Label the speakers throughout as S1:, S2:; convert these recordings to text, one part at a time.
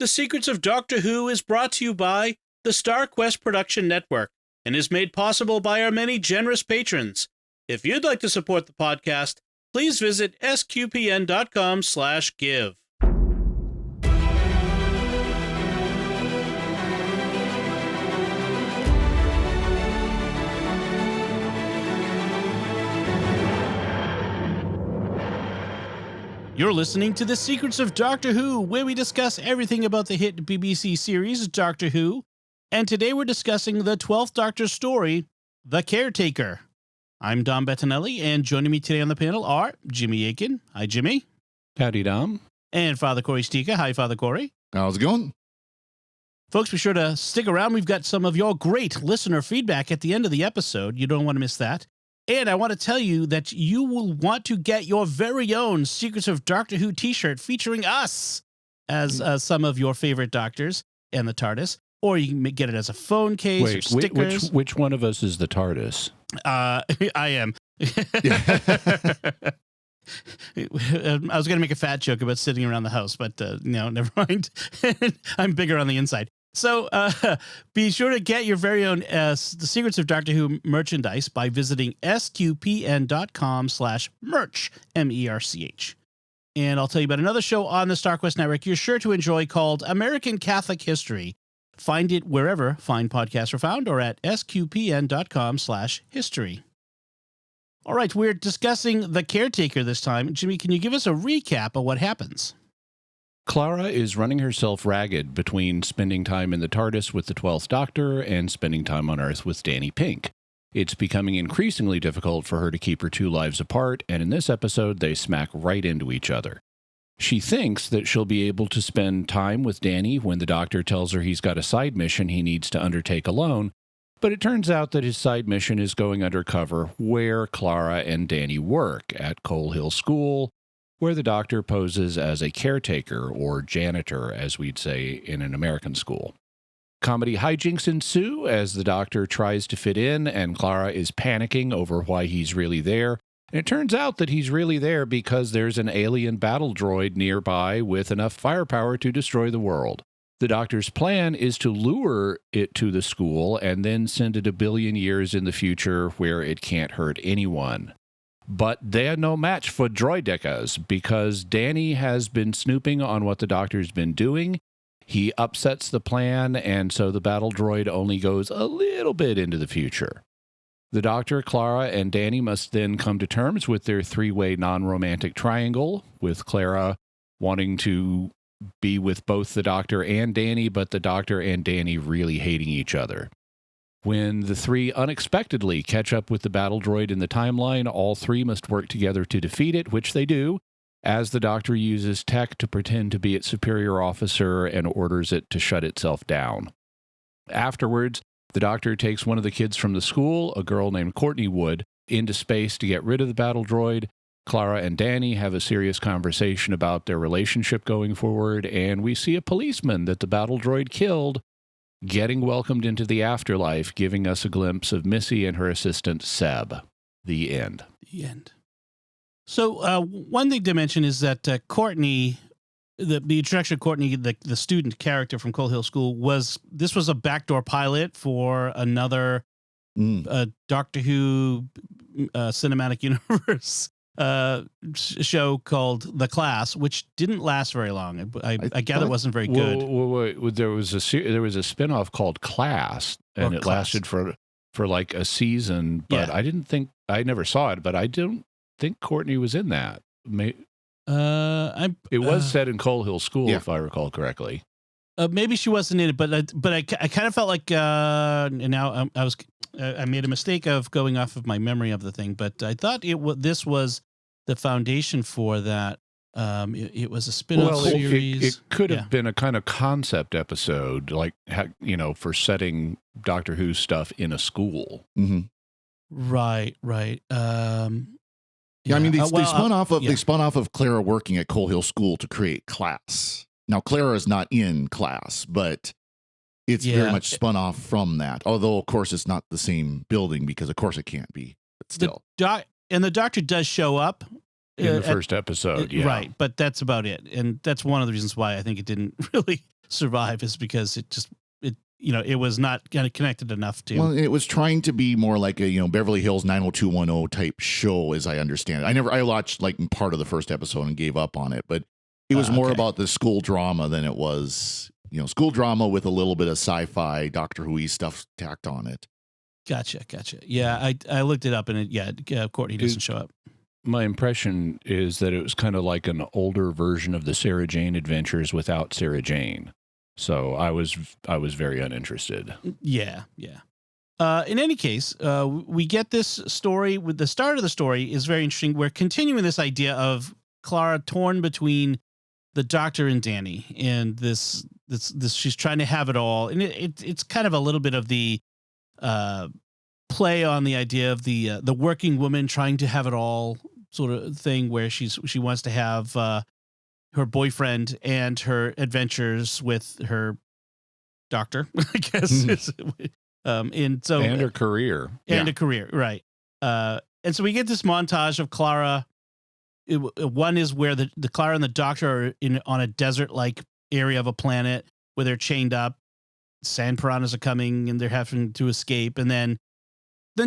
S1: The Secrets of Doctor Who is brought to you by the Star Quest Production Network and is made possible by our many generous patrons. If you'd like to support the podcast, please visit sqpn.com/give. You're listening to The Secrets of Doctor Who, where we discuss everything about the hit BBC series Doctor Who. And today we're discussing the 12th Doctor's story, The Caretaker. I'm Dom Bettinelli, and joining me today on the panel are Jimmy Akin. Hi, Jimmy.
S2: Howdy, Dom.
S1: And Father Cory Sticha. Hi, Father Cory.
S3: How's it going?
S1: Folks, be sure to stick around. We've got some of your great listener feedback at the end of the episode. You don't want to miss that. And I want to tell you that you will want to get your very own Secrets of Doctor Who t-shirt featuring us as some of your favorite doctors and the TARDIS. Or you can get it as a phone case or stickers.
S2: Which one of us is the TARDIS?
S1: I am. I was going to make a fat joke about sitting around the house, but no, never mind. I'm bigger on the inside. So be sure to get your very own The Secrets of Doctor Who merchandise by visiting sqpn.com/merch, M-E-R-C-H. And I'll tell you about another show on the Star Quest Network you're sure to enjoy called American Catholic History. Find it wherever fine podcasts are found or at sqpn.com/history. All right, we're discussing The Caretaker this time. Jimmy, can you give us a recap of what happens?
S2: Clara is running herself ragged between spending time in the TARDIS with the 12th Doctor and spending time on Earth with Danny Pink. It's becoming increasingly difficult for her to keep her two lives apart, and in this episode, they smack right into each other. She thinks that she'll be able to spend time with Danny when the Doctor tells her he's got a side mission he needs to undertake alone, but it turns out that his side mission is going undercover where Clara and Danny work, at Coal Hill School, where the Doctor poses as a caretaker, or janitor, as we'd say in an American school. Comedy hijinks ensue as the Doctor tries to fit in, and Clara is panicking over why he's really there. And it turns out that he's really there because there's an alien battle droid nearby with enough firepower to destroy the world. The Doctor's plan is to lure it to the school and then send it a billion years in the future where it can't hurt anyone. But they're no match for droidekas because Danny has been snooping on what the Doctor's been doing. He upsets the plan, and so the battle droid only goes a little bit into the future. The Doctor, Clara, and Danny must then come to terms with their three-way non-romantic triangle, with Clara wanting to be with both the Doctor and Danny, but the Doctor and Danny really hating each other. When the three unexpectedly catch up with the battle droid in the timeline, all three must work together to defeat it, which they do, as the Doctor uses tech to pretend to be its superior officer and orders it to shut itself down. Afterwards, the Doctor takes one of the kids from the school, a girl named Courtney Wood, into space to get rid of the battle droid. Clara and Danny have a serious conversation about their relationship going forward, and we see a policeman that the battle droid killed getting welcomed into the afterlife, giving us a glimpse of Missy and her assistant, Seb. The end.
S1: The end. So one thing to mention is that Courtney, the introduction of Courtney, the student character from Coal Hill School, was a backdoor pilot for another Doctor Who cinematic universe show called The Class, which didn't last very long. I gather it wasn't very good.
S2: Wait. There was a spinoff called Class, and it lasted for like a season. But yeah. I never saw it. But I don't think Courtney was in that. It was set in Coal Hill School, if I recall correctly.
S1: Maybe she wasn't in it, but I kind of felt like and now I made a mistake of going off of my memory of the thing, but I thought this was the foundation for that. It was a spin-off series.
S2: It could have been a kind of concept episode, like, for setting Doctor Who stuff in a school.
S3: Mm-hmm.
S1: Right.
S3: I mean, they spun off of Clara working at Coal Hill School to create Class. Now, Clara is not in Class, but it's very much spun off from that. Although, of course, it's not the same building because, of course, it can't be. But still,
S1: and the Doctor does show up
S2: in the first episode, yeah.
S1: Right, but that's about it. And that's one of the reasons why I think it didn't really survive, is because it was not kind of connected enough to.
S3: Well, it was trying to be more like a Beverly Hills 90210 type show, as I understand it. I watched like part of the first episode and gave up on it, but it was more about the school drama than it was, school drama with a little bit of sci-fi Doctor Who-y stuff tacked on it.
S1: Gotcha. Yeah, I looked it up, and Courtney doesn't show up.
S2: My impression is that it was kind of like an older version of the Sarah Jane Adventures without Sarah Jane. So I was very uninterested.
S1: Yeah. In any case, we get this story. With the start of the story is very interesting. We're continuing this idea of Clara torn between the Doctor and Danny, and this she's trying to have it all, and it's kind of a little bit of the play on the idea of the working woman trying to have it all sort of thing, where she wants to have her boyfriend and her adventures with her doctor, I guess. And
S2: her career.
S1: A career, right. And so we get this montage of Clara. One is where the Clara and the Doctor are on a desert-like area of a planet where they're chained up. Sand piranhas are coming and they're having to escape. And then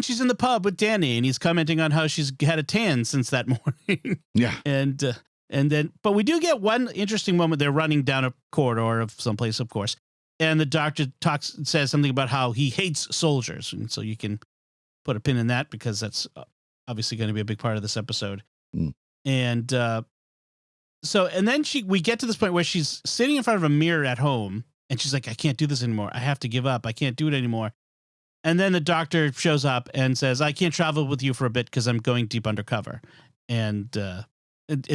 S1: she's in the pub with Danny, and he's commenting on how she's had a tan since that morning.
S3: Yeah.
S1: But we do get one interesting moment. They're running down a corridor of someplace, of course, and the Doctor says something about how he hates soldiers, and so you can put a pin in that, because that's obviously going to be a big part of this episode. And then we get to this point where she's sitting in front of a mirror at home, and she's like, "I can't do this anymore. I have to give up. I can't do it anymore." And then the Doctor shows up and says, "I can't travel with you for a bit because I'm going deep undercover." And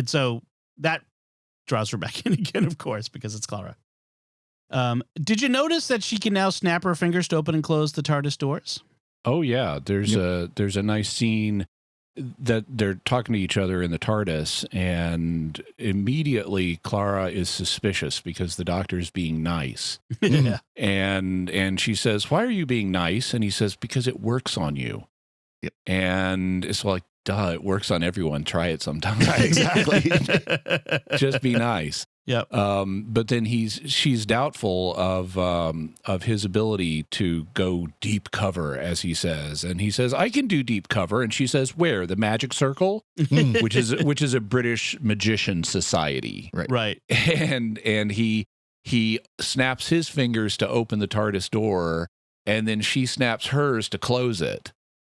S1: so that draws her back in again, of course, because it's Clara. Did you notice that she can now snap her fingers to open and close the TARDIS doors?
S2: Oh yeah, there's a nice scene that they're talking to each other in the TARDIS, and immediately Clara is suspicious because the Doctor's being nice.
S1: Yeah.
S2: And she says, "Why are you being nice?" And he says, "Because it works on you."
S3: Yep.
S2: And it's like, duh, it works on everyone. Try it sometime.
S3: Exactly.
S2: Just be nice.
S1: Yep.
S2: But then she's doubtful of his ability to go deep cover, as he says, and he says, "I can do deep cover," and she says, "Where? The Magic Circle," which is a British magician society,
S1: right.
S2: And he snaps his fingers to open the TARDIS door, and then she snaps hers to close it,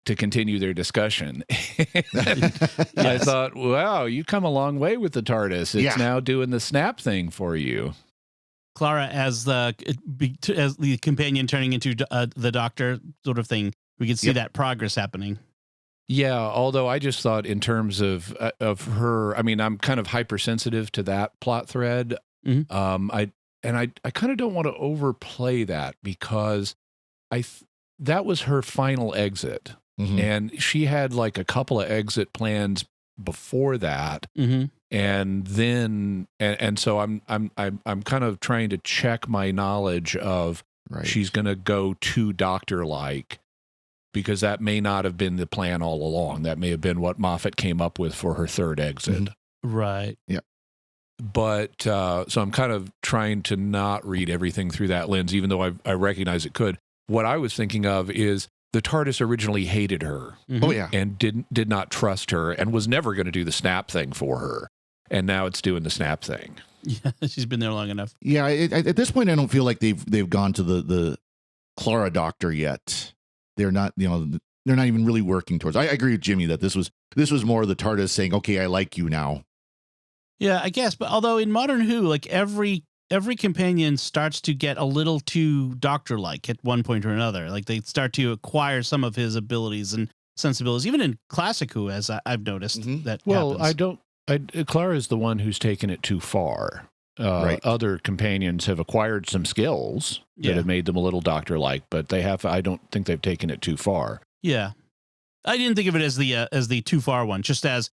S2: to continue their discussion.
S1: Yes.
S2: I thought, wow, you come a long way with the TARDIS. It's now doing the snap thing for you.
S1: Clara as the companion turning into the Doctor sort of thing. We can see that progress happening.
S2: Yeah, although I just thought in terms of her, I mean, I'm kind of hypersensitive to that plot thread.
S1: Mm-hmm.
S2: I kind of don't want to overplay that, because that was her final exit.
S3: Mm-hmm.
S2: And she had like a couple of exit plans before that.
S1: Mm-hmm.
S2: And then, and so I'm kind of trying to check my knowledge of she's going to go too Doctor-like, because that may not have been the plan all along. That may have been what Moffat came up with for her third exit.
S3: Mm-hmm.
S1: Right.
S3: Yeah.
S2: But so I'm kind of trying to not read everything through that lens, even though I recognize it could. What I was thinking of is the TARDIS originally hated her.
S1: Mm-hmm.
S3: Oh yeah.
S2: And did not trust her, and was never going to do the snap thing for her. And now it's doing the snap thing.
S1: Yeah, she's been there long enough.
S3: Yeah, at this point, I don't feel like they've gone to the Clara Doctor yet. They're not, they're not even really working towards. I agree with Jimmy that this was more the TARDIS saying, "Okay, I like you now."
S1: Yeah, I guess. But although in Modern Who, like every companion starts to get a little too Doctor-like at one point or another. Like they start to acquire some of his abilities and sensibilities, even in Classic Who, as I've noticed.
S3: Mm-hmm.
S1: That happens.
S2: Clara is the one who's taken it too far. Other companions have acquired some skills that have made them a little Doctor-like, but I don't think they've taken it too far.
S1: Yeah. I didn't think of it as the too far one, just as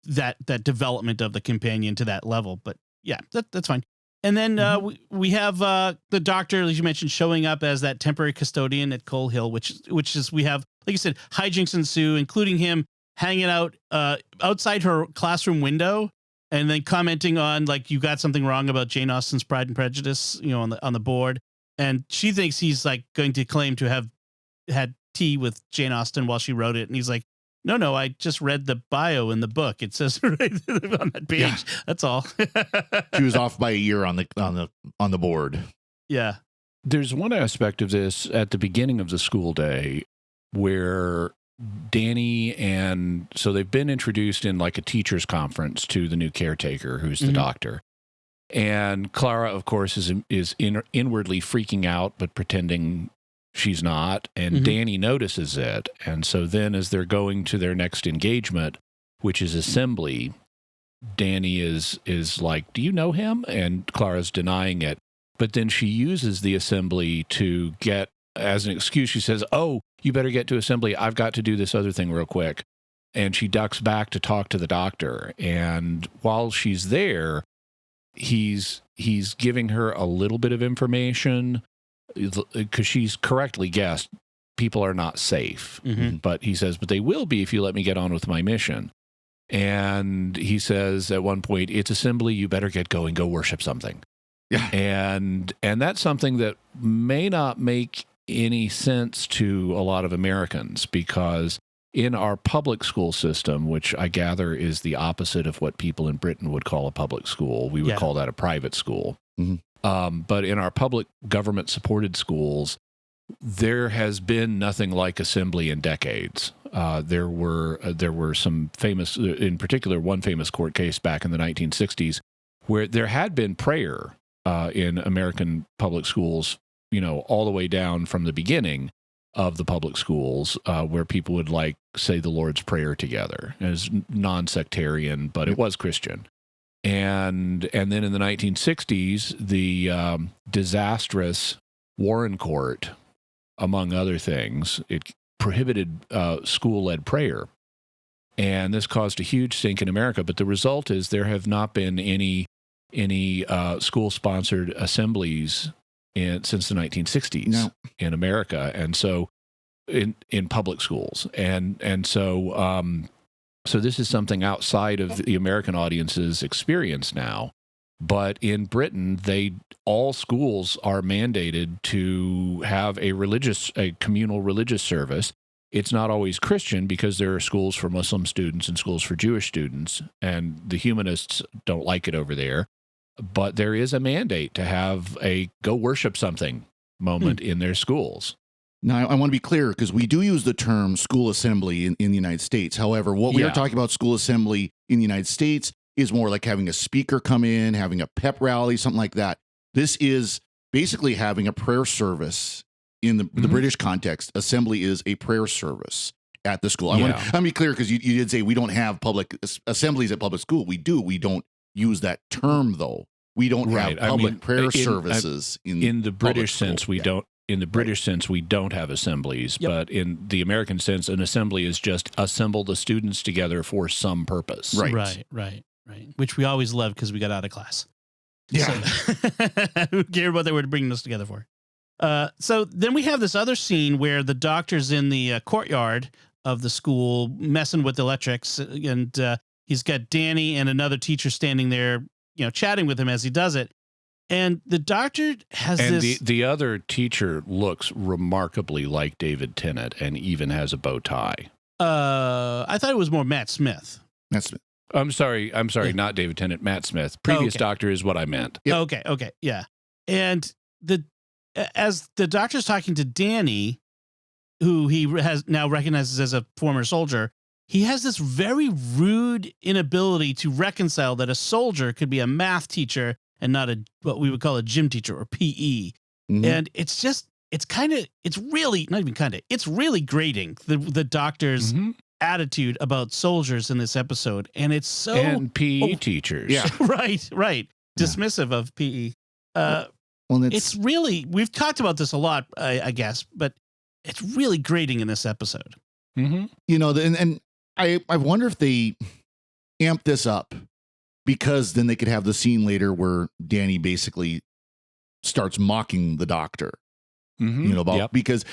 S1: that development of the companion to that level. But yeah, that's fine. And then we have the Doctor, as you mentioned, showing up as that temporary custodian at Coal Hill, which is, we have, like you said, hijinks ensue, including him hanging out outside her classroom window, and then commenting on like you got something wrong about Jane Austen's Pride and Prejudice, on the board, and she thinks he's like going to claim to have had tea with Jane Austen while she wrote it, and he's like, no, I just read the bio in the book. It says right on that page. Yeah. That's all.
S3: She was off by a year on the board.
S1: Yeah.
S2: There's one aspect of this at the beginning of the school day where Danny so they've been introduced in like a teacher's conference to the new caretaker, who's the doctor. And Clara, of course, is inwardly freaking out, but pretending she's not. And Danny notices it. And so then as they're going to their next engagement, which is assembly, Danny is like, do you know him? And Clara's denying it. But then she uses the assembly to get, as an excuse, she says, oh, you better get to assembly. I've got to do this other thing real quick. And she ducks back to talk to the doctor. And while she's there, he's giving her a little bit of information because she's correctly guessed people are not safe. But he says, but they will be if you let me get on with my mission. And he says at one point, it's assembly. You better get going. Go worship something. Yeah. And that's something that may not make any sense to a lot of Americans, because in our public school system, which I gather is the opposite of what people in Britain would call a public school, we would call that a private school. But in our public government-supported schools, there has been nothing like assembly in decades. There were some famous, in particular, one famous court case back in the 1960s where there had been prayer in American public schools, all the way down from the beginning of the public schools, where people would like say the Lord's Prayer together. It was non-sectarian, but it was Christian. And then in the 1960s, the disastrous Warren Court, among other things, it prohibited school-led prayer. And this caused a huge stink in America. But the result is there have not been any school-sponsored assemblies since the 1960s in America, and so in public schools, and so this is something outside of the American audience's experience now. But in Britain, all schools are mandated to have a communal religious service. It's not always Christian because there are schools for Muslim students and schools for Jewish students, and the humanists don't like it over there. But there is a mandate to have a go worship something moment in their schools.
S3: Now, I want to be clear, because we do use the term school assembly in the United States. However, what we are talking about school assembly in the United States is more like having a speaker come in, having a pep rally, something like that. This is basically having a prayer service in the British context. Assembly is a prayer service at the school. I want to be clear, because you did say we don't have public assemblies at public school. We do. We don't use that term, though. We don't have public prayer services in
S2: the British sense. We don't. In the British sense, we don't have assemblies, but in the American sense, an assembly is just assemble the students together for some purpose.
S1: Right. Which we always loved because we got out of class.
S3: Yeah.
S1: So, who cared what they were bringing us together for? So then we have this other scene where the doctor's in the courtyard of the school messing with electrics, and he's got Danny and another teacher standing there, chatting with him as he does it. And the doctor has this...
S2: the other teacher looks remarkably like David Tennant and even has a bow tie.
S1: I thought it was more Matt Smith.
S3: Matt Smith.
S2: I'm sorry, not David Tennant, Matt Smith. Previous doctor is what I meant.
S1: Yep. Okay, yeah. And as the doctor's talking to Danny, who he has now recognizes as a former soldier, he has this very rude inability to reconcile that a soldier could be a math teacher and not what we would call a gym teacher or PE. And it's really grating, the doctor's attitude about soldiers in this episode. And it's so...
S2: And PE teachers.
S3: Yeah.
S1: Right. Dismissive of PE. It's really... We've talked about this a lot, I guess, but it's really grating in this episode.
S3: And I wonder if they amp this up, because then they could have the scene later where Danny basically starts mocking the doctor, because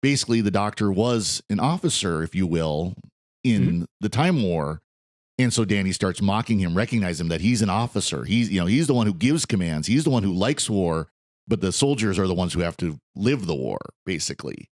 S3: basically the doctor was an officer, if you will, in the Time War. And so Danny starts mocking him, recognize him that he's an officer. He's the one who gives commands. He's the one who likes war, but the soldiers are the ones who have to live the war, basically.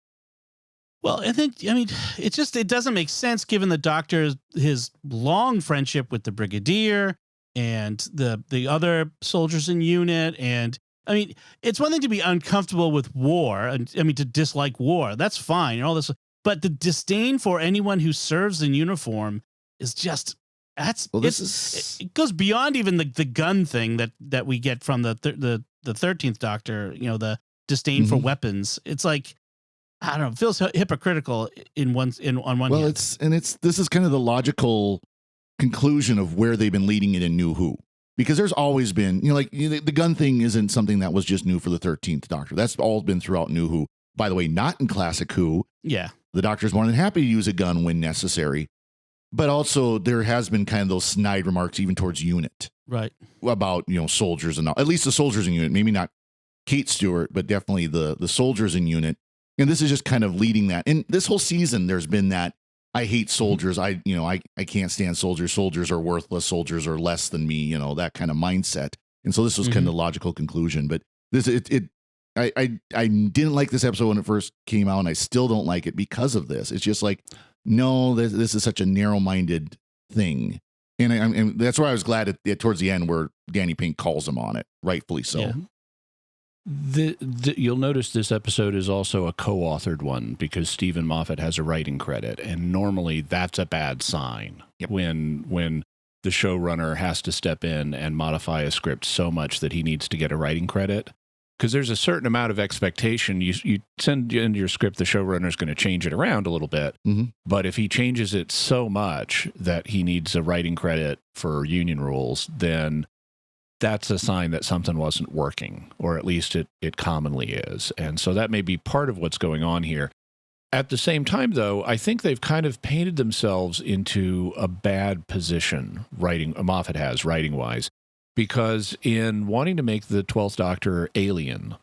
S1: Well, I mean, it doesn't make sense given the Doctor, his long friendship with the Brigadier and the other soldiers in unit. And I mean, it's one thing to be uncomfortable with war, and I mean, to dislike war. That's fine and all this. But the disdain for anyone who serves in uniform is just... it goes beyond even the gun thing that we get from the 13th Doctor, the disdain for weapons. It's like, I don't know, it feels hypocritical on one hand.
S3: Well, this is kind of the logical conclusion of where they've been leading it in New Who, because there's always been, the gun thing isn't something that was just new for the 13th Doctor. That's all been throughout New Who. By the way, not in Classic Who.
S1: Yeah.
S3: The Doctor's more than happy to use a gun when necessary. But also there has been kind of those snide remarks even towards unit.
S1: Right.
S3: About, soldiers and all. At least the soldiers in unit. Maybe not Kate Stewart, but definitely the soldiers in unit. And this is just kind of leading that. And this whole season, there's been that, I hate soldiers. I can't stand soldiers. Soldiers are worthless. Soldiers are less than me, that kind of mindset. And so this was kind of the logical conclusion. But I didn't like this episode when it first came out, and I still don't like it because of this. It's just like, no, this is such a narrow-minded thing. And that's why I was glad towards the end where Danny Pink calls him on it, rightfully so.
S2: Yeah. You'll notice this episode is also a co-authored one because Stephen Moffat has a writing credit, and normally that's a bad sign when the showrunner has to step in and modify a script so much that he needs to get a writing credit. Because there's a certain amount of expectation. You send in your script, the showrunner's going to change it around a little bit. Mm-hmm. But if he changes it so much that he needs a writing credit for union rules, then that's a sign that something wasn't working, or at least it commonly is. And so that may be part of what's going on here. At the same time, though, I think they've kind of painted themselves into a bad position, Moffat has, writing-wise. Because in wanting to make the 12th Doctor alien,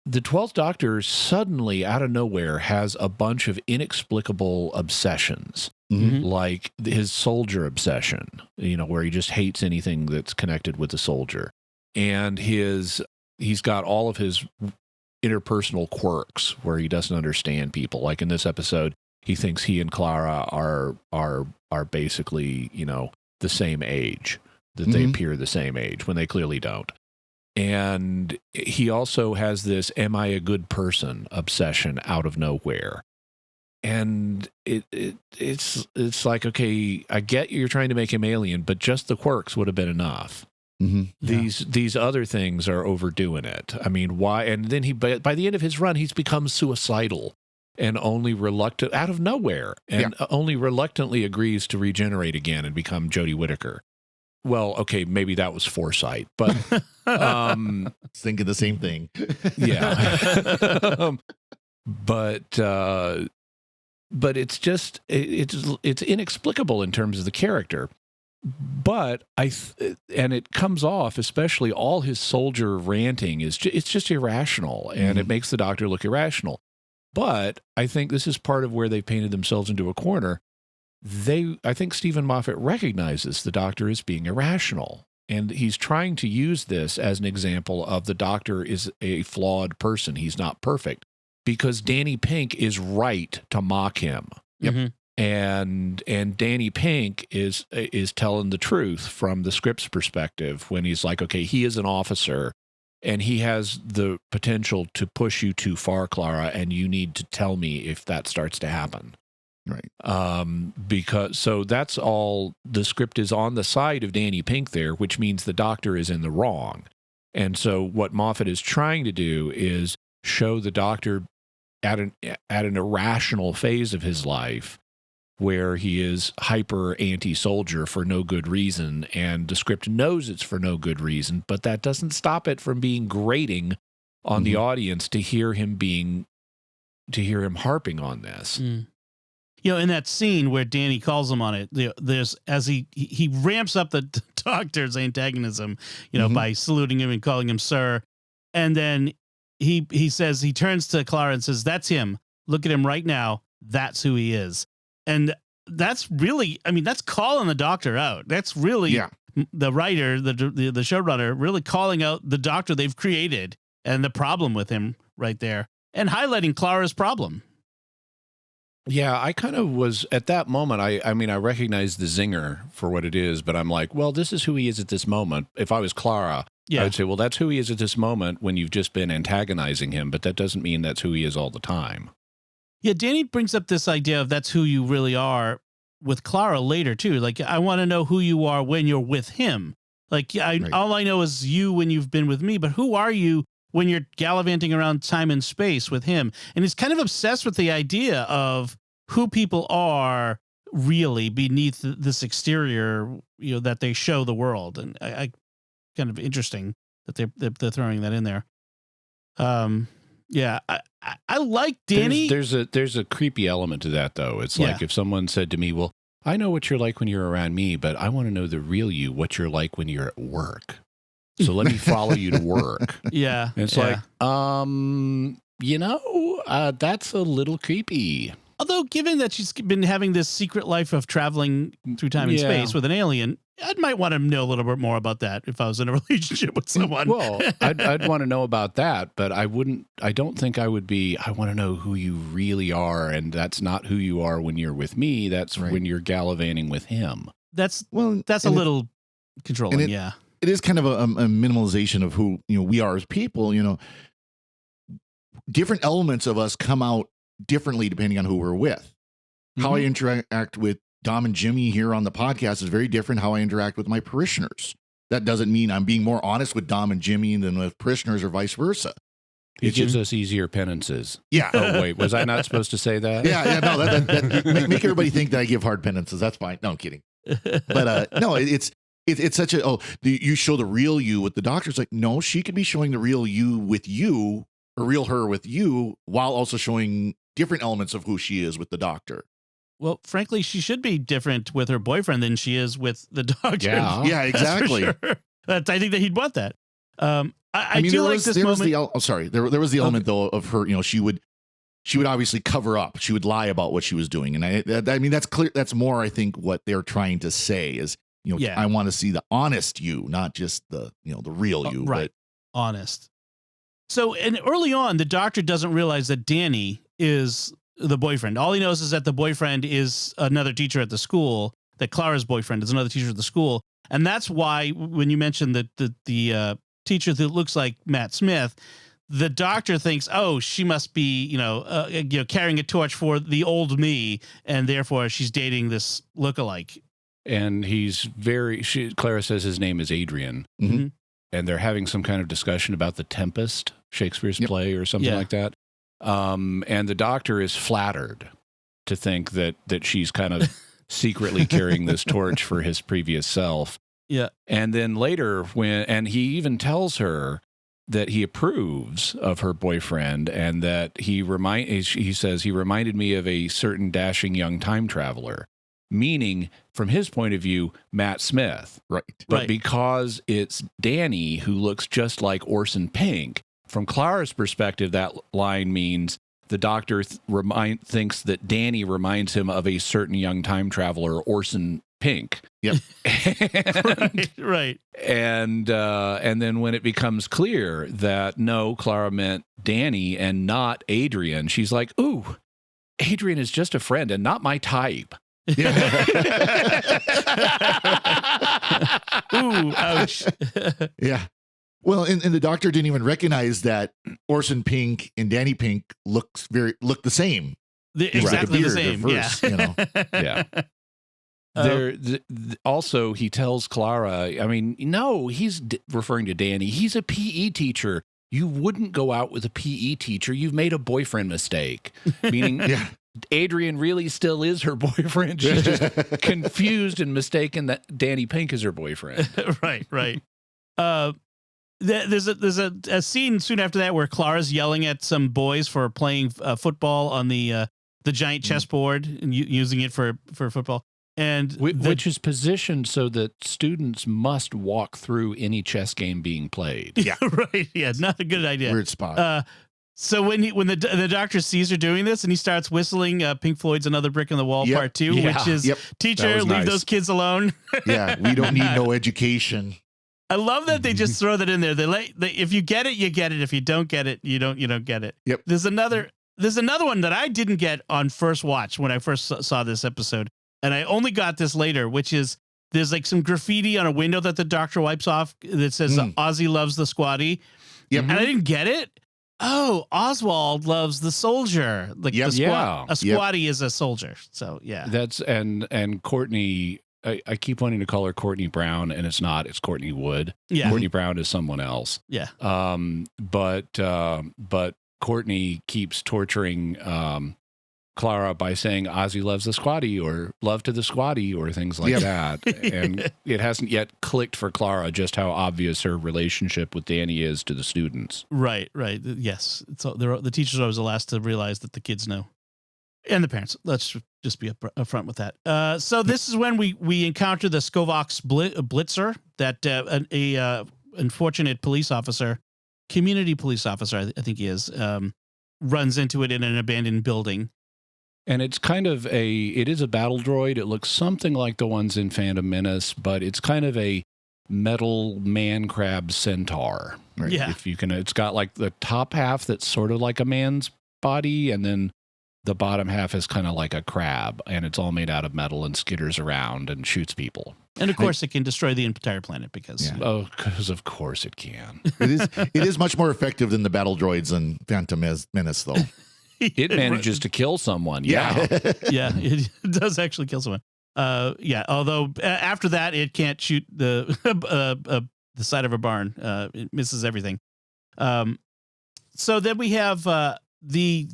S2: the 12th Doctor suddenly, out of nowhere, has a bunch of inexplicable obsessions, like his soldier obsession, where he just hates anything that's connected with the soldier. And he's got all of his interpersonal quirks where he doesn't understand people. Like in this episode, he thinks he and Clara are basically, the same age. That they appear the same age when they clearly don't. And he also has this "am I a good person" obsession out of nowhere. And it's like, okay, I get you're trying to make him alien, but just the quirks would have been enough. Mm-hmm. These other things are overdoing it. I mean, why? And then by the end of his run, he's become suicidal and only out of nowhere, and only reluctantly agrees to regenerate again and become Jodie Whittaker. Well, okay, maybe that was foresight, but
S3: thinking the same thing.
S2: Yeah. But it's just it's inexplicable in terms of the character. But and it comes off, especially all his soldier ranting it's just irrational, and it makes the Doctor look irrational. But I think this is part of where they painted themselves into a corner. I think Stephen Moffat recognizes the Doctor is being irrational, and he's trying to use this as an example of the Doctor is a flawed person. He's not perfect, because Danny Pink is right to mock him. Yep. And Danny Pink is telling the truth from the script's perspective when he's like, okay, he is an officer and he has the potential to push you too far, Clara, and you need to tell me if that starts to happen.
S3: Right.
S2: So that's all. The script is on the side of Danny Pink there, which means the Doctor is in the wrong. And so what Moffat is trying to do is show the Doctor at an irrational phase of his life where he is hyper anti-soldier for no good reason, and the script knows it's for no good reason, but that doesn't stop it from being grating on the audience to hear him harping on this.
S1: In that scene where Danny calls him on it, there's as he ramps up the Doctor's antagonism, by saluting him and calling him sir, and then he says, he turns to Clara and says, "That's him. Look at him right now. That's who he is." And that's really, I mean, that's calling the doctor out. That's really the writer, the showrunner, really calling out the doctor they've created and the problem with him right there, and highlighting Clara's problem.
S2: Yeah, I kind of was at that moment. I mean, I recognized the zinger for what it is, but I'm like, well, this is who he is at this moment. If I was Clara, I would say, well, that's who he is at this moment when you've just been antagonizing him, but that doesn't mean that's who he is all the time.
S1: Yeah, Danny brings up this idea of that's who you really are with Clara later, too. Like, I want to know who you are when you're with him. Like, all I know is you when you've been with me, but who are you when you're gallivanting around time and space with him? And he's kind of obsessed with the idea of who people are really beneath this exterior, that they show the world. And I kind of interesting that they're throwing that in there. Yeah, I like Danny.
S2: There's a creepy element to that, though. It's like if someone said to me, well, I know what you're like when you're around me, but I want to know the real you, what you're like when you're at work. So let me follow you to work.
S1: Yeah.
S2: And it's like, that's a little creepy.
S1: Although, given that she's been having this secret life of traveling through time and space with an alien, I might want to know a little bit more about that if I was in a relationship with someone.
S2: Well, I'd want to know about that, but I don't think I would be, I want to know who you really are, and that's not who you are when you're with me. That's when you're gallivanting with him.
S1: That's a little controlling,
S3: It is kind of a minimalization of who we are as people. Different elements of us come out differently depending on who we're with. How I interact with Dom and Jimmy here on the podcast is very different how I interact with my parishioners. That doesn't mean I'm being more honest with Dom and Jimmy than with parishioners or vice versa.
S2: It gives us easier penances.
S3: Yeah.
S2: Oh, wait, was I not supposed to say that?
S3: Yeah, no, that make everybody think that I give hard penances. That's fine. No, I'm kidding. But no, it's such a, you show the real you with the doctor. It's like, no, she could be showing the real you with you, or real her with you, while also showing different elements of who she is with the doctor.
S1: Well, frankly, she should be different with her boyfriend than she is with the doctor.
S3: Yeah, exactly.
S1: Sure. I think that he'd want that. I mean,
S3: do
S1: like this moment.
S3: There was the element though of her. She would obviously cover up. She would lie about what she was doing, and I mean that's clear. That's more, I think, what they're trying to say is, I want to see the honest you, not just the the real you,
S1: right? But honest. So, and early on, the doctor doesn't realize that Danny is the boyfriend. All he knows is that the boyfriend is another teacher at the school, that Clara's boyfriend is another teacher at the school. And that's why when you mentioned the teacher that looks like Matt Smith, the doctor thinks, oh, she must be, carrying a torch for the old me, and therefore she's dating this lookalike.
S2: And Clara says his name is Adrian.
S3: Mm-hmm.
S2: And they're having some kind of discussion about The Tempest, Shakespeare's play or something like that. And the doctor is flattered to think that she's kind of secretly carrying this torch for his previous self.
S1: Yeah.
S2: And then later and he even tells her that he approves of her boyfriend, and that he says he reminded me of a certain dashing young time traveler. Meaning, from his point of view, Matt Smith.
S3: Right.
S2: But because it's Danny who looks just like Orson Pink, from Clara's perspective, that line means the doctor thinks that Danny reminds him of a certain young time traveler, Orson Pink.
S3: Yep.
S1: Right.
S2: And then when it becomes clear that no, Clara meant Danny and not Adrian, she's like, ooh, Adrian is just a friend and not my type.
S3: Yeah.
S1: Ooh, ouch.
S3: Yeah. Well, and the doctor didn't even recognize that Orson Pink and Danny Pink look the same.
S1: Exactly the same.
S3: First,
S1: yeah.
S2: Also, he tells Clara, I mean, no, he's referring to Danny. He's a PE teacher. You wouldn't go out with a PE teacher. You've made a boyfriend mistake. Meaning, Adrian really still is her boyfriend. She's just confused and mistaken that Danny Pink is her boyfriend.
S1: Right. There's a scene soon after that where Clara's yelling at some boys for playing football on the giant chessboard and using it for football. And
S2: which is positioned so that students must walk through any chess game being played.
S3: Yeah.
S1: Right. Yeah. Not a good idea.
S3: Weird spot.
S1: So when the doctor sees her doing this and he starts whistling Pink Floyd's "Another Brick in the Wall" Part 2, which is teacher, leave those kids alone.
S3: Yeah, we don't need no education.
S1: I love that they just throw that in there. If you get it, you get it. If you don't get it, you don't get it.
S3: Yep.
S1: There's another one that I didn't get on first watch when I first saw this episode, and I only got this later, which is there's like some graffiti on a window that the doctor wipes off that says Ozzy loves the squatty.
S3: Yep.
S1: And I didn't get it. Oh, Oswald loves the soldier. Like a squatty is a soldier. So yeah.
S2: That's and Courtney. I keep wanting to call her Courtney Brown, and it's not. It's Courtney Wood.
S1: Yeah.
S2: Courtney Brown is someone else.
S1: Yeah.
S2: But Courtney keeps torturing Clara by saying Ozzy loves the squatty or love to the squatty or things like that. And it hasn't yet clicked for Clara just how obvious her relationship with Danny is to the students.
S1: Right. Yes. So the teachers are always the last to realize that the kids know. And the parents. Let's just be upfront with that. So this is when we encounter the Skovox blitzer, that a unfortunate police officer, community police officer, I think he is, runs into it in an abandoned building.
S2: And it's kind of it is a battle droid. It looks something like the ones in Phantom Menace, but it's kind of a metal man crab centaur.
S1: Right? Yeah.
S2: If you can, it's got like the top half that's sort of like a man's body, and then the bottom half is kind of like a crab, and it's all made out of metal and skitters around and shoots people.
S1: And of course, it can destroy the entire planet because
S2: of course it can.
S3: It is much more effective than the battle droids in Phantom Menace, though.
S2: It manages to kill someone. Yeah.
S1: Yeah, it does actually kill someone. Although after that, it can't shoot the side of a barn. It misses everything. So then we have the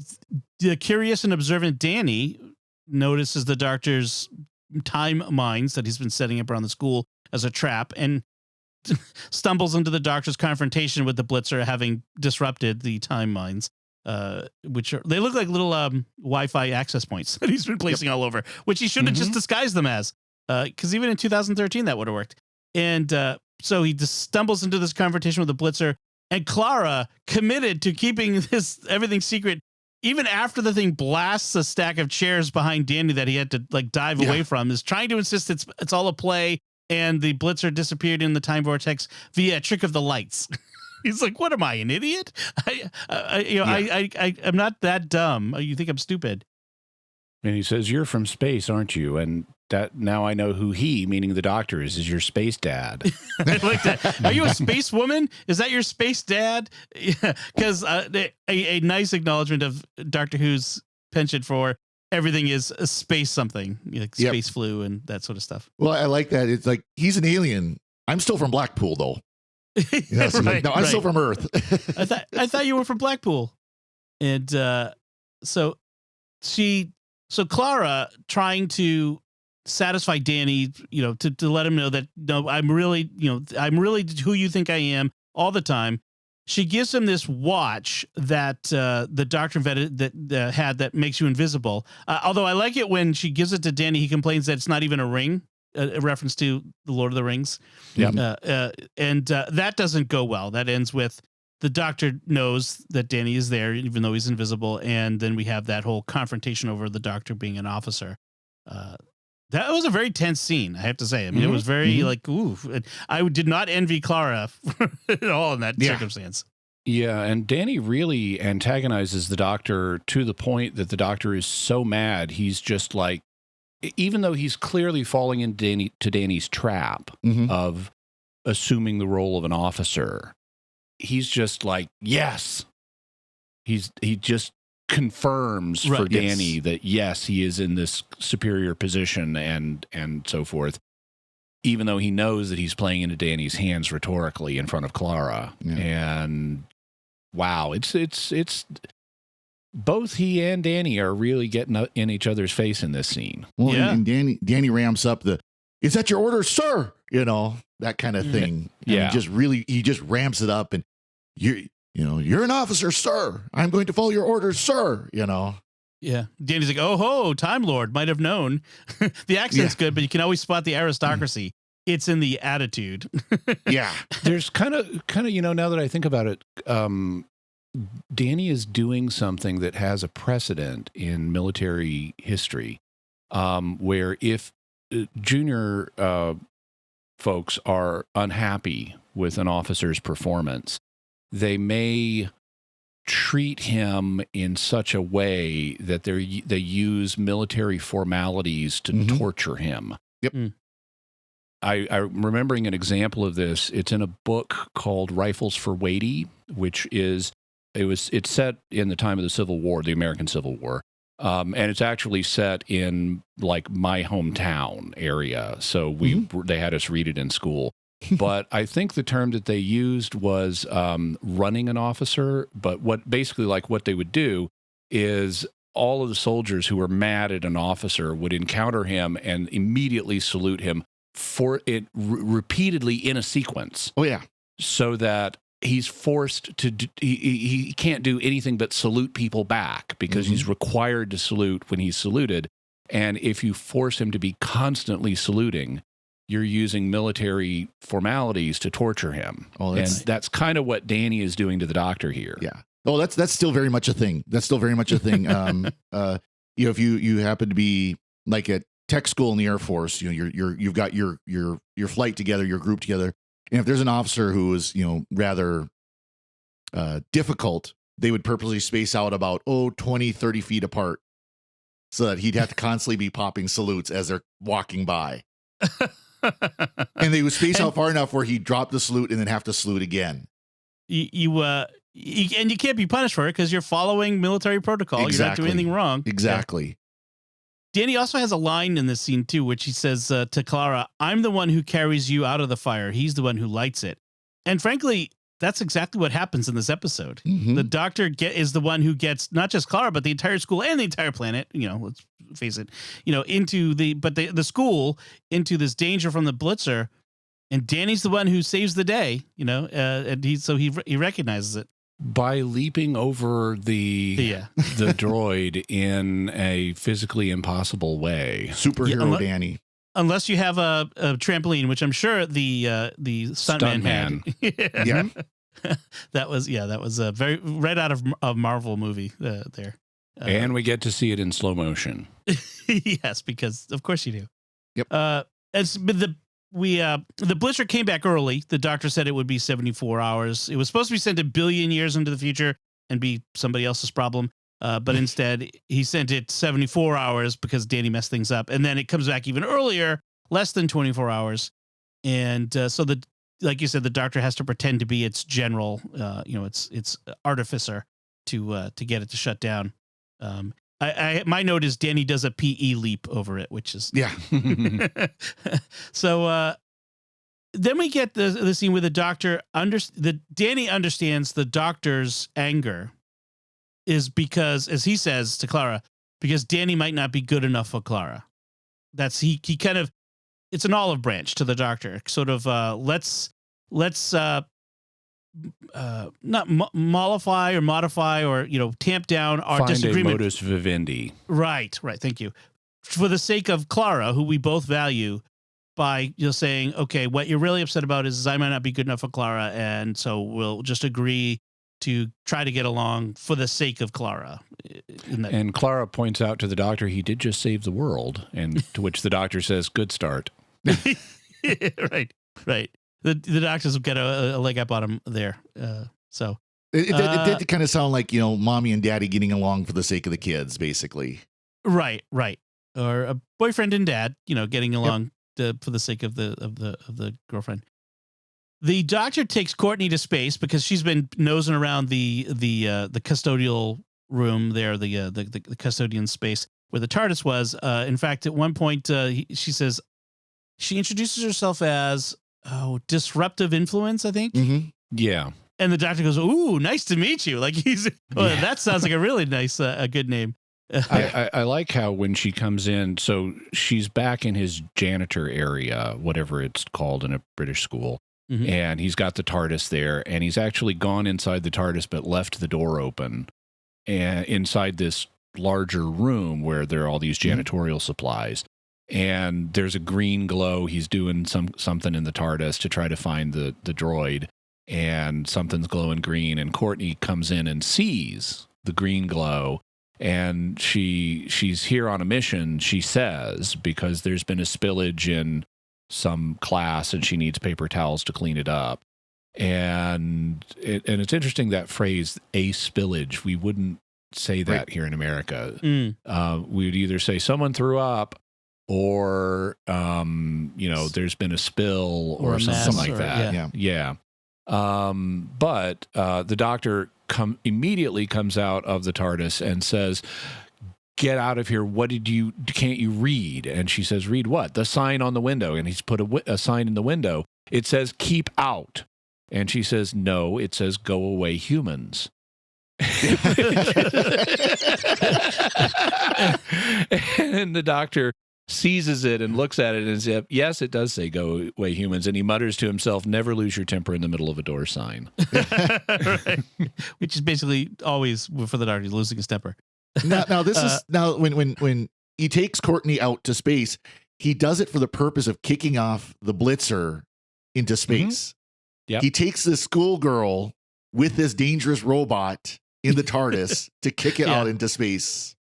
S1: curious and observant Danny notices the doctor's time mines that he's been setting up around the school as a trap and stumbles into the doctor's confrontation with the blitzer having disrupted the time mines. They look like little Wi-Fi access points that he's been placing all over, which he should have just disguised them as, because even in 2013 that would have worked. And so he just stumbles into this confrontation with the blitzer, and Clara, committed to keeping everything secret, even after the thing blasts a stack of chairs behind Danny that he had to like dive away from, is trying to insist it's all a play, and the blitzer disappeared in the time vortex via a trick of the lights. He's like, "What am I, an idiot? I'm not that dumb. You think I'm stupid?"
S2: And he says, "You're from space, aren't you?" And that now I know who he, meaning the doctor, is your space dad.
S1: I like that. Are you a space woman? Is that your space dad? Because a nice acknowledgement of Doctor Who's penchant for everything is a space something, like space flu and that sort of stuff.
S3: Well, I like that. It's like, he's an alien. I'm still from Blackpool, though. I'm still from Earth.
S1: I thought you were from Blackpool. And so Clara, trying to satisfy Danny, to let him know that no, I'm really who you think I am all the time. She gives him this watch that the doctor had that makes you invisible. Although I like it when she gives it to Danny, he complains that it's not even a ring. A reference to the Lord of the Rings.
S2: Yeah.
S1: And that doesn't go well. That ends with the doctor knows that Danny is there, even though he's invisible. And then we have that whole confrontation over the doctor being an officer. That was a very tense scene, I have to say. I mean, it was very like, ooh. I did not envy Clara at all in that circumstance.
S2: Yeah, and Danny really antagonizes the doctor to the point that the doctor is so mad, he's just like, even though he's clearly falling into Danny's trap of assuming the role of an officer, he's just like, yes. He just confirms for Danny that, yes, he is in this superior position and so forth, even though he knows that he's playing into Danny's hands rhetorically in front of Clara. Yeah. And wow, it's both he and Danny are really getting in each other's face in this scene.
S3: Well, and Danny ramps up "Is that your order, sir?" That kind of thing. And he just ramps it up, and you're an officer, sir. I'm going to follow your orders, sir.
S1: Yeah. Danny's like, "Oh ho, Time Lord might have known." The accent's good, but you can always spot the aristocracy. It's in the attitude.
S3: Yeah.
S2: There's kind of now that I think about it, Danny is doing something that has a precedent in military history, where if junior folks are unhappy with an officer's performance, they may treat him in such a way that they use military formalities to torture him.
S3: Yep.
S2: I'm remembering an example of this. It's in a book called Rifles for Wadey, which is it's set in the time of the Civil War, the American Civil War. And it's actually set in like my hometown area. So they had us read it in school. But I think the term that they used was running an officer. But what they would do is all of the soldiers who were mad at an officer would encounter him and immediately salute him for it repeatedly in a sequence.
S3: Oh, yeah.
S2: So that he's forced to he can't do anything but salute people back because he's required to salute when he's saluted. And if you force him to be constantly saluting, you're using military formalities to torture him.
S3: Oh,
S2: and that's kind of what Danny is doing to the doctor here.
S3: Yeah. Oh, that's still very much a thing. That's still very much a thing. If you happen to be like at tech school in the Air Force, you've got your flight together, your group together. And if there's an officer who is, rather difficult, they would purposely space out about, 20, 30 feet apart so that he'd have to constantly be popping salutes as they're walking by. And they would space out far enough where he'd drop the salute and then have to salute again.
S1: And you can't be punished for it because you're following military protocol.
S3: Exactly.
S1: You're not doing anything wrong.
S3: Exactly.
S1: Yeah. Danny also has a line in this scene, too, which he says to Clara, "I'm the one who carries you out of the fire. He's the one who lights it." And frankly, that's exactly what happens in this episode. The doctor is the one who gets not just Clara, but the entire school and the entire planet, let's face it, into the school into this danger from the Blitzer. And Danny's the one who saves the day, and he recognizes it.
S2: By leaping over the droid in a physically impossible way.
S3: Superhero Danny.
S1: Unless you have a trampoline, which I'm sure the stuntman had.
S3: Yeah.
S1: that was very right out of a Marvel movie there.
S2: And we get to see it in slow motion.
S1: Yes, because of course you do.
S3: Yep.
S1: The Blitzer came back early. The doctor said it would be 74 hours. It was supposed to be sent a billion years into the future and be somebody else's problem. But instead, he sent it 74 hours because Danny messed things up. And then it comes back even earlier, less than 24 hours. And so like you said, the doctor has to pretend to be its general, its artificer to get it to shut down. My note is Danny does a PE leap over it, which is So then we get the scene where the doctor Danny understands the doctor's anger is because, as he says to Clara, because Danny might not be good enough for Clara. That's he kind of, it's an olive branch to the doctor, sort of let's not mollify or modify or tamp down our disagreement.
S2: Find a modus vivendi.
S1: Right. Thank you. For the sake of Clara, who we both value, by saying, okay, what you're really upset about is I might not be good enough for Clara, and so we'll just agree to try to get along for the sake of Clara.
S2: And Clara points out to the doctor, he did just save the world, and to which the doctor says, "Good start."
S1: Right. The doctors will get a leg up on him there. So
S3: it did kind of sound like mommy and daddy getting along for the sake of the kids, basically.
S1: Right. Or a boyfriend and dad, getting along for the sake of the girlfriend. The doctor takes Courtney to space because she's been nosing around the custodial room there, the custodian space where the TARDIS was. In fact, at one point, she says she introduces herself as disruptive influence, I think.
S2: Yeah.
S1: And the doctor goes, "Ooh, nice to meet you." Like that sounds like a really nice, a good name.
S2: I like how when she comes in, so she's back in his janitor area, whatever it's called in a British school. And he's got the TARDIS there, and he's actually gone inside the TARDIS, but left the door open and inside this larger room where there are all these janitorial supplies. And there's a green glow. He's doing something in the TARDIS to try to find the droid. and something's glowing green, and Courtney comes in and sees the green glow, and she's here on a mission, she says, because there's been a spillage in some class and she needs paper towels to clean it up. And it's interesting, that phrase, a spillage. We wouldn't say that here in America. We'd either say someone threw up, or there's been a spill or something like that. Yeah. But the doctor immediately comes out of the TARDIS and says, "Get out of here. Can't you read?" And she says, "Read what?" "The sign on the window." And he's put a sign in the window. It says, "Keep out." And she says, "No, it says, go away, humans." And the doctor seizes it and looks at it and says, "Yes, it does say go away, humans." And he mutters to himself, "Never lose your temper in the middle of a door sign."
S1: Right. Which is basically always for the doctor losing his temper.
S3: Now this is when he takes Courtney out to space, he does it for the purpose of kicking off the Blitzer into space.
S2: Yep.
S3: He takes this schoolgirl with this dangerous robot in the TARDIS to kick it out into space.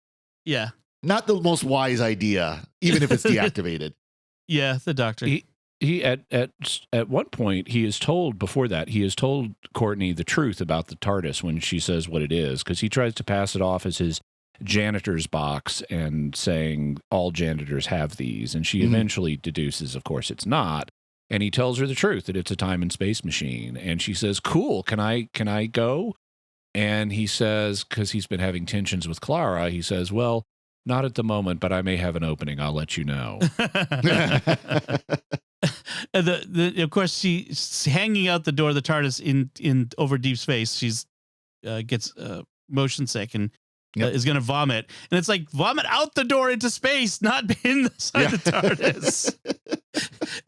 S1: Yeah.
S3: Not the most wise idea, even if it's deactivated.
S1: Yeah, the doctor.
S2: He at one point, he is told, before that, he has told Courtney the truth about the TARDIS when she says what it is, because he tries to pass it off as his janitor's box and saying all janitors have these. And she eventually deduces, of course, it's not. And he tells her the truth, that it's a time and space machine. And she says, "Cool, can I go?" And he says, because he's been having tensions with Clara, he says, "Well, not at the moment, but I may have an opening. I'll let you know."
S1: Of course, she's hanging out the door of the TARDIS in over deep space. She's gets motion sick and is going to vomit. And it's like, vomit out the door into space, not inside the TARDIS.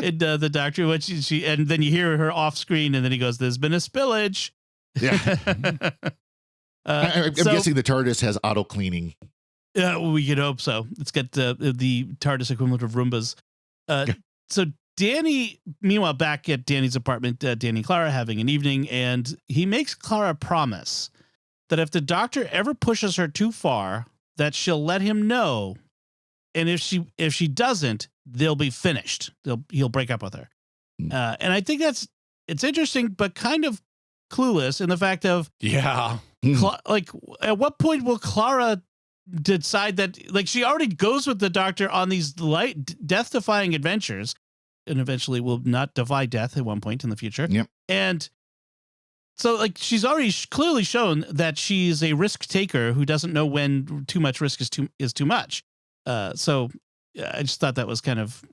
S1: And the doctor, what she and then you hear her off screen, and then he goes, "There's been a spillage."
S3: Yeah. I'm guessing the TARDIS has auto cleaning.
S1: Yeah, we could hope so. It's got the TARDIS equivalent of Roombas. So Danny, meanwhile, back at Danny's apartment, Danny and Clara having an evening, and he makes Clara a promise that if the doctor ever pushes her too far, that she'll let him know, and if she doesn't, they'll be finished. He'll break up with her. And I think it's interesting, but kind of clueless in the fact of like, at what point will Clara decide that, like, she already goes with the doctor on these death-defying adventures, and eventually will not defy death at one point in the future.
S3: Yep.
S1: And so, like, she's already clearly shown that she's a risk taker who doesn't know when too much risk is too much. So I just thought that was kind of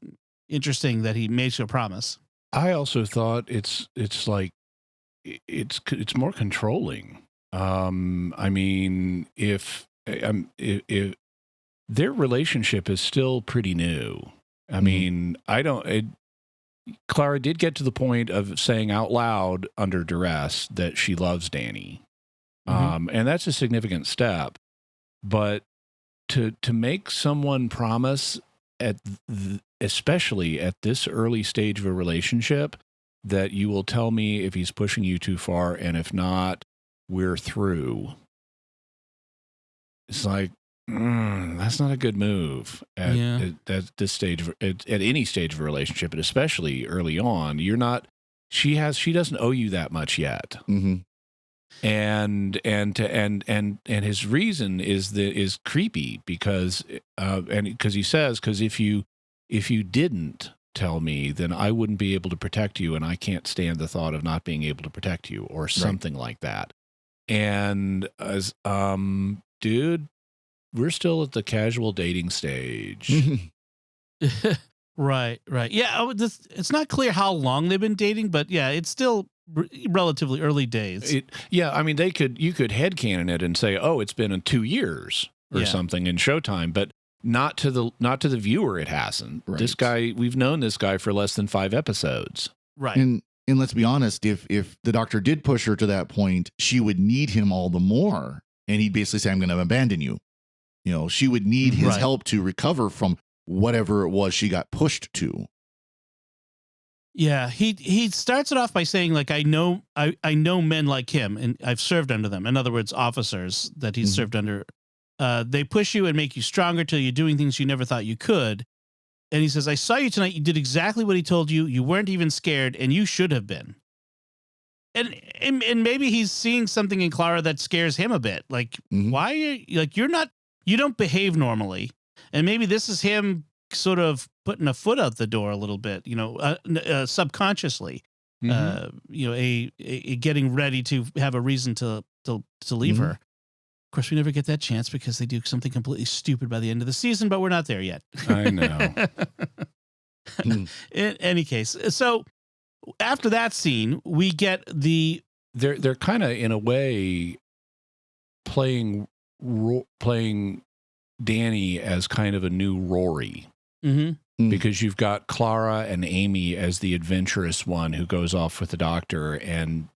S1: interesting that he made you a promise.
S2: I also thought it's like it's more controlling. I mean, if their relationship is still pretty new. I mean, Clara did get to the point of saying out loud under duress that she loves Danny. And that's a significant step. But to make someone promise, especially at this early stage of a relationship, that you will tell me if he's pushing you too far, and if not, we're through. It's like, that's not a good move at this stage, at any stage of a relationship, but especially early on. You're not. She doesn't owe you that much yet. And his reason is creepy because he says, because if you didn't tell me, then I wouldn't be able to protect you, and I can't stand the thought of not being able to protect you, or something like that. And as dude, we're still at the casual dating stage.
S1: Right. Yeah, it's not clear how long they've been dating, but yeah, it's still relatively early days.
S2: I mean, you could headcanon it and say, oh, it's been 2 years or something in Showtime, but not to the viewer. It hasn't. Right. This guy, we've known this guy for less than 5 episodes.
S1: Right.
S3: And let's be honest, if the doctor did push her to that point, she would need him all the more, and he'd basically say, "I'm going to abandon you." You know, she would need his help to recover from whatever it was she got pushed to.
S1: Yeah, he starts it off by saying, like, I know men like him, and I've served under them. In other words, officers that he's served under. They push you and make you stronger till you're doing things you never thought you could. And he says, I saw you tonight. You did exactly what he told you. You weren't even scared, and you should have been. And maybe he's seeing something in Clara that scares him a bit. Like, why are you, like, you don't behave normally. And maybe this is him sort of putting a foot out the door a little bit, subconsciously, a getting ready to have a reason to leave her. Of course, we never get that chance because they do something completely stupid by the end of the season, but we're not there yet.
S2: I know.
S1: In any case, so after that scene, we get
S2: they're kind of in a way playing Danny as kind of a new Rory. Because you've got Clara and Amy as the adventurous one who goes off with the doctor, and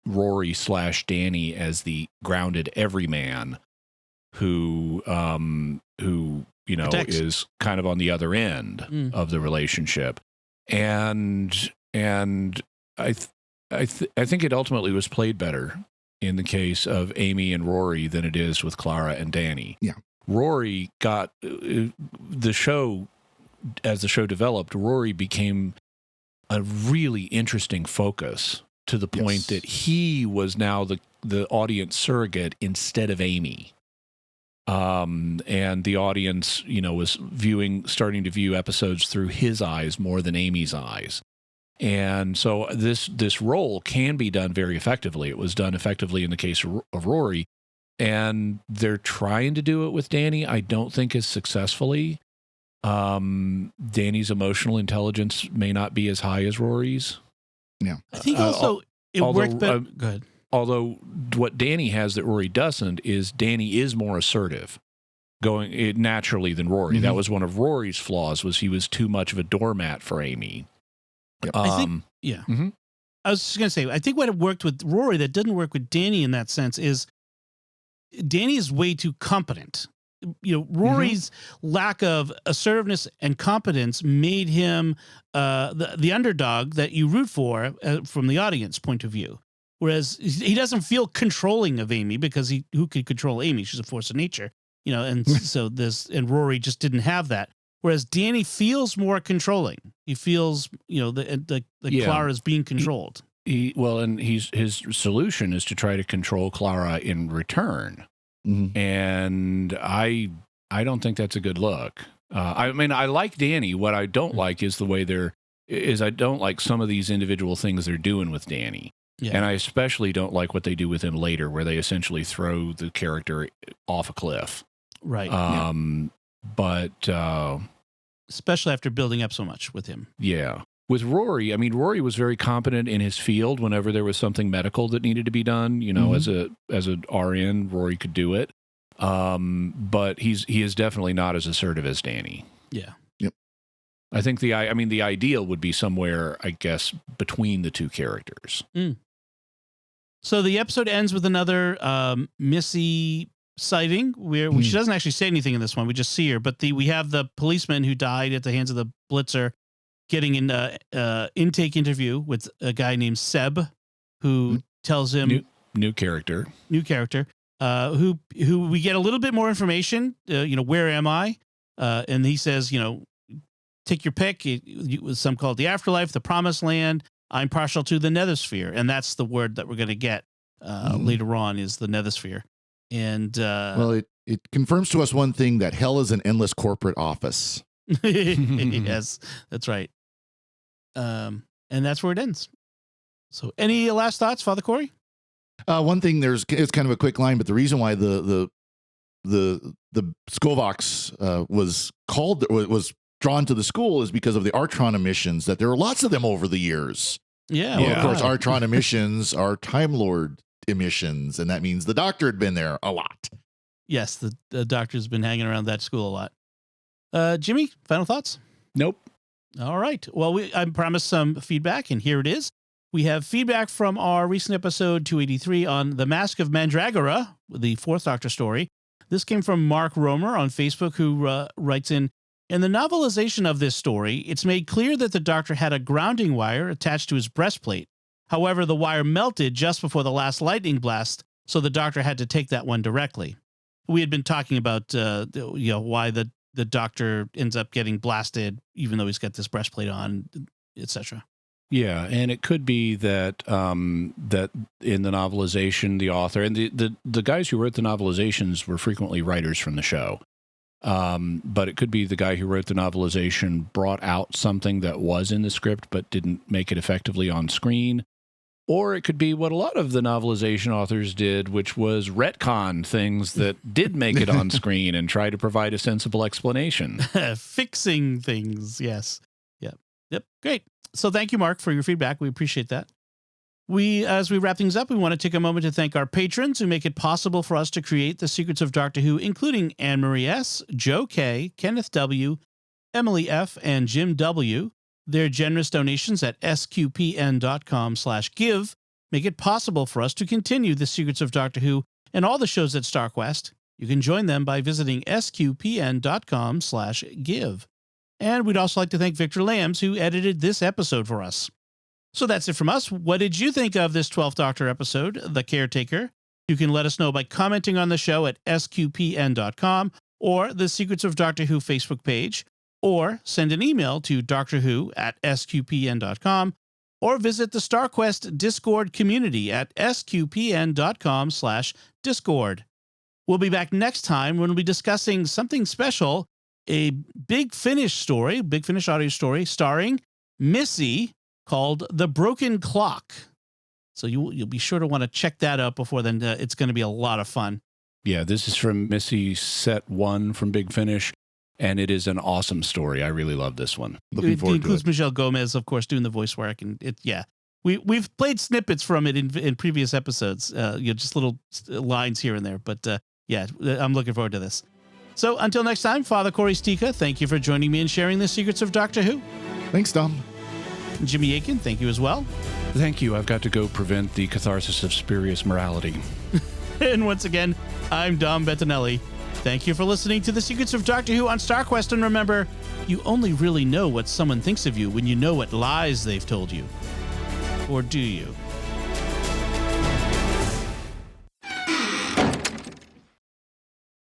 S2: Rory / Danny as the grounded everyman who
S1: protects.
S2: Is kind of on the other end of the relationship. And I think it ultimately was played better in the case of Amy and Rory than it is with Clara and Danny.
S3: Yeah.
S2: Rory got the show. As the show developed, Rory became a really interesting focus to the point that he was now the audience surrogate instead of Amy. And the audience, was starting to view episodes through his eyes more than Amy's eyes. And so this role can be done very effectively. It was done effectively in the case of Rory, and they're trying to do it with Danny. I don't think as successfully. Danny's emotional intelligence may not be as high as Rory's.
S1: Yeah, I think also it worked better. Go ahead.
S2: Although what Danny has that Rory doesn't is Danny is more assertive, going naturally than Rory. That was one of Rory's flaws, was he was too much of a doormat for Amy.
S3: Yep.
S1: I think, I was just gonna say, I think what worked with Rory that didn't work with Danny in that sense is Danny is way too competent. Rory's lack of assertiveness and competence made him the underdog that you root for from the audience point of view. Whereas he doesn't feel controlling of Amy because who could control Amy? She's a force of nature, and so and Rory just didn't have that. Whereas Danny feels more controlling. He feels, Clara is being controlled.
S2: And his solution is to try to control Clara in return. And I don't think that's a good look. I mean, I like Danny. What I don't like is the way I don't like some of these individual things they're doing with Danny. Yeah. And I especially don't like what they do with him later, where they essentially throw the character off a cliff.
S1: Right.
S2: But
S1: especially after building up so much with him.
S2: Yeah. With Rory, I mean, Rory was very competent in his field whenever there was something medical that needed to be done. As an RN, Rory could do it. But he is definitely not as assertive as Danny.
S1: Yeah.
S3: Yep.
S2: I think the ideal would be somewhere, I guess, between the two characters.
S1: So the episode ends with another Missy sighting where she doesn't actually say anything in this one. We just see her, but we have the policeman who died at the hands of the blitzer getting an intake interview with a guy named Seb, who tells him
S2: new character,
S1: who we get a little bit more information. Where am I? And he says, take your pick. Some call it the afterlife, the promised land. I'm partial to the nethersphere, and that's the word that we're going to get later on is the nethersphere. And
S3: it confirms to us one thing, that hell is an endless corporate office.
S1: Yes, that's right. And that's where it ends. So any last thoughts, Father Cory?
S3: One thing, it's kind of a quick line, but the reason why the Skovox was drawn to the school is because of the Artron emissions, that there are lots of them over the years.
S1: Yeah.
S3: Well, of course, Artron emissions are Time Lord emissions, and that means the Doctor had been there a lot.
S1: Yes, the Doctor's been hanging around that school a lot. Jimmy, final thoughts?
S2: Nope.
S1: All right. Well, I promised some feedback, and here it is. We have feedback from our recent episode 283 on The Mask of Mandragora, the Fourth Doctor story. This came from Mark Romer on Facebook, who writes in, In the novelization of this story, it's made clear that the Doctor had a grounding wire attached to his breastplate. However, the wire melted just before the last lightning blast, so the Doctor had to take that one directly. We had been talking about why the Doctor ends up getting blasted, even though he's got this breastplate on, etc.
S2: Yeah, and it could be that that in the novelization, the author and the guys who wrote the novelizations were frequently writers from the show. But it could be the guy who wrote the novelization brought out something that was in the script but didn't make it effectively on screen. Or it could be what a lot of the novelization authors did, which was retcon things that did make it on screen and try to provide a sensible explanation.
S1: Fixing things, yes. Yep, great. So thank you, Mark, for your feedback. We appreciate that. As we wrap things up, we want to take a moment to thank our patrons who make it possible for us to create The Secrets of Doctor Who, including Anne-Marie S., Joe K., Kenneth W., Emily F., and Jim W. Their generous donations at sqpn.com/give make it possible for us to continue The Secrets of Doctor Who and all the shows at StarQuest. You can join them by visiting sqpn.com/give. And we'd also like to thank Victor Lambs, who edited this episode for us. So that's it from us. What did you think of this 12th Doctor episode, The Caretaker? You can let us know by commenting on the show at sqpn.com or the Secrets of Doctor Who Facebook page, or send an email to drwho@sqpn.com, or visit the StarQuest Discord community at sqpn.com/discord. We'll be back next time when we'll be discussing something special, a Big Finish audio story starring Missy, called The Broken Clock. So you'll be sure to want to check that out before then. It's going to be a lot of fun.
S2: Yeah, this is from Missy Set 1 from Big Finish, and it is an awesome story. I really love this one.
S3: Looking forward to it.
S1: It includes Michelle Gomez, of course, doing the voice work. And we've played snippets from it in previous episodes, just little lines here and there. But I'm looking forward to this. So until next time, Father Cory Sticha, thank you for joining me and sharing the secrets of Doctor Who.
S3: Thanks, Dom.
S1: Jimmy Akin, thank you as well.
S2: Thank you. I've got to go prevent the catharsis of spurious morality.
S1: And once again, I'm Dom Bettinelli. Thank you for listening to The Secrets of Doctor Who on StarQuest. And remember, you only really know what someone thinks of you when you know what lies they've told you. Or do you?